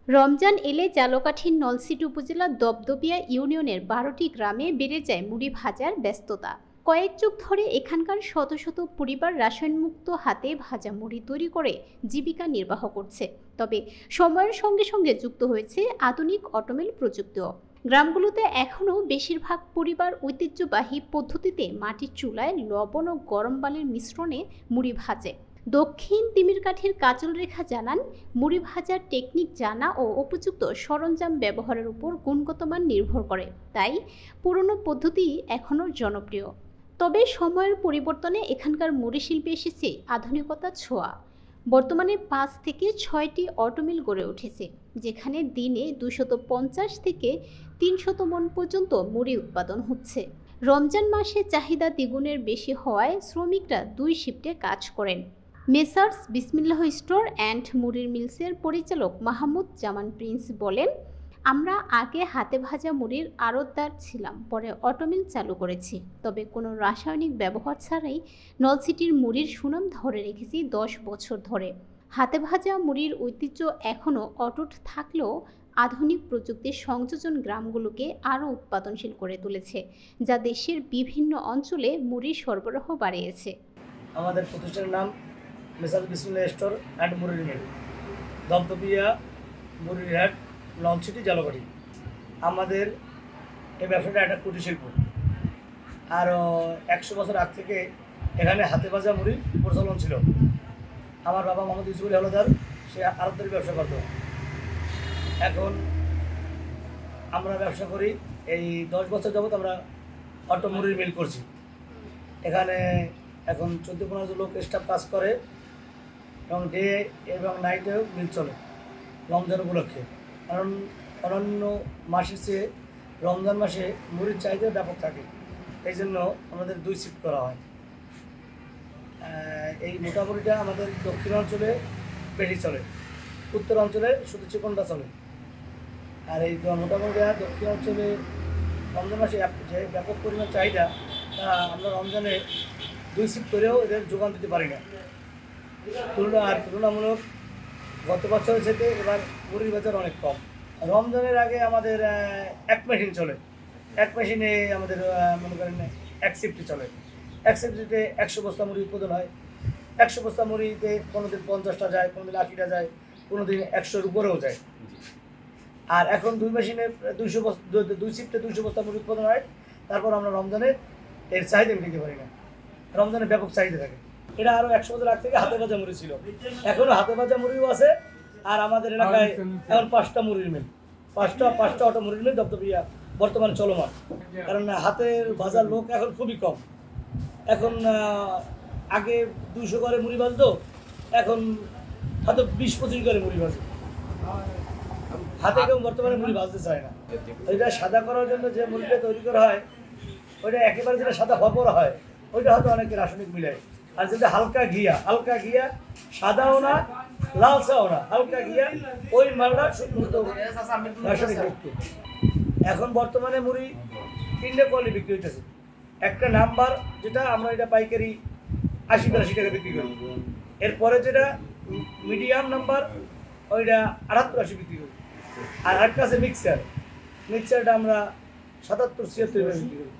রমজান এলে জালকাঠির নলছিটি উপজেলার দপদপিয়া ইউনিয়নের ১২টি গ্রামে বেড়ে যায় মুড়ি ভাজার ব্যস্ততা। কয়েক যুগ ধরে এখানকার শত শত পরিবার রাসায়নমুক্ত হাতে ভাজা মুড়ি তৈরি করে জীবিকা নির্বাহ করছে। তবে সময়ের সঙ্গে সঙ্গে যুক্ত হয়েছে আধুনিক অটোমেল প্রযুক্তিও। গ্রামগুলোতে এখনও বেশিরভাগ পরিবার ঐতিহ্যবাহী পদ্ধতিতে মাটির চুলায় লবণ ও গরম বালির মিশ্রণে মুড়ি ভাজে। দক্ষিণ তিমিরকাঠির কাজল রেখা জানান, মুড়ি ভাজার টেকনিক জানা ও উপযুক্ত সরঞ্জাম ব্যবহারের উপর গুণগত মান নির্ভর করে, তাই পুরনো পদ্ধতি এখনও জনপ্রিয়। তবে সময়ের পরিবর্তনে এখানকার মুড়ি শিল্পে এসেছে আধুনিকতার ছোঁয়া। বর্তমানে ৫ থেকে ৬টি অটোমিল গড়ে উঠেছে, যেখানে দিনে ২৫০ থেকে ৩০০ মণ পর্যন্ত মুড়ি উৎপাদন হচ্ছে। রমজান মাসে চাহিদা দ্বিগুণের বেশি হওয়ায় শ্রমিকরা ২ শিফটে কাজ করেন। মেসার্স বিসমিল্লাহ স্টোর অ্যান্ড মুড়ির মিলসের পরিচালক মাহমুদ জামান প্রিন্স বলেন, আমরা আগে হাতে ভাজা মুড়ির আড়তদার ছিলাম, পরে অটোমিল চালু করেছি। তবে কোনো রাসায়নিক ব্যবহার ছাড়াই নলছিটির মুড়ির সুনাম ধরে রেখেছি ১০ বছর ধরে। হাতে ভাজা মুড়ির ঐতিহ্য এখনও অটুট থাকলেও আধুনিক প্রযুক্তির সংযোজন গ্রামগুলোকে আরও উৎপাদনশীল করে তুলেছে, যা দেশের বিভিন্ন অঞ্চলে মুড়ির সরবরাহ বাড়িয়েছে। আমাদের প্রতিষ্ঠানের নাম মেসার্স বিসমিল্লাহ স্টোর অ্যান্ড মুড়ির মিল, দপদপিয়া মুড়িরহাট, নলছিটি, জালকাঠি। আমাদের এই ব্যবসাটা একটা কুটির শিল্প। আর ১০০ বছর আগ থেকে এখানে হাতে ভাজা মুড়ির প্রচলন ছিল। আমার বাবা মোহাম্মদ ইউসুফ আলী হলদার, সে আড়তদারি ব্যবসা করত। এখন আমরা ব্যবসা করি, এই ১০ বছর যাবৎ আমরা অটো মুড়ির মিল করছি। এখানে এখন ১৪-১৫ লোক স্টাফ কাজ করে এবং ডে এবং নাইটেও মিল চলে রমজান উপলক্ষে। কারণ অন্যান্য মাসের চেয়ে রমজান মাসে মুড়ির চাহিদা ব্যাপক থাকে, এই জন্য আমাদের ২ শিফট করা হয়। এই মোটামুটিটা আমাদের দক্ষিণ অঞ্চলে বেশি চলে, উত্তর অঞ্চলে শুধু চিকনটা চলে। আর এই মোটামুটিটা দক্ষিণ অঞ্চলে রমজান মাসে যে ব্যাপক পরিমাণ চাহিদা, তা আমরা রমজানে ২ শিফট করেও এদের যোগান দিতে পারি না। তুলনামূলক গত বছরের সাথে এবার মুড়ির বাজার অনেক কম। রমজানের আগে আমাদের ১ মেশিন চলে, ১ মেশিনে আমাদের মনে করেন ১ শিফটে চলে। ১ শিফটে ১০০ বস্তা মুড়ি উৎপাদন হয়। ১০০ বস্তা মুড়িতে কোনোদিন ৫০টা যায়, কোনোদিন ৮০টা যায়, কোনোদিন ১০০-র উপরেও যায়। আর এখন ২ মেশিনে ২ শিফটে ২০০ বস্তা মুড়ি উৎপাদন হয়। তারপর আমরা রমজানে এর চাহিদা মেটাতে পারি না, রমজানে ব্যাপক চাহিদা থাকে। এটা আরও ১০০ বছর আগ থেকে হাতে ভাজা মুড়ি ছিল, এখনও হাতে ভাজা মুড়িও আছে। আর আমাদের এলাকায় এখন ৫টা মুড়ির মিল, পাঁচটা অটো মুড়ির মিল দপদপিয়া বর্তমানে চলমান। কারণ হাতের ভাজার লোক এখন খুবই কম। এখন আগে ২০০ করে মুড়ি ভাজতো, এখন হয়তো ২০-২৫ করে মুড়ি ভাজে। হাতে কেউ বর্তমানে মুড়ি ভাজতে চায় না। ওইটা সাদা করার জন্য যে মুড়িটা তৈরি করা হয়, ওইটা একেবারে যেটা সাদা হওয়া হয়, ওইটা হয়তো অনেকে রাসায়নিক মিলায়। আর যেটা হালকা ঘিয়া, সাদাও না লালচাও না, হালকা ঘিয়া, ওই মালটা রাসায়নিক মুক্ত। এখন বর্তমানে মুড়ি 3টে কোয়ালিটি বিক্রি হইতেছে। একটা নাম্বার, যেটা আমরা এটা পাইকারি ৮০-৮২ টাকা বিক্রি করি। এরপরে যেটা মিডিয়াম নাম্বার, ওইটা ৭৮-৮০ বিক্রি করি। আর একটা আছে মিক্সারটা আমরা ৭৭-৭৬ টাকা বিক্রি করি।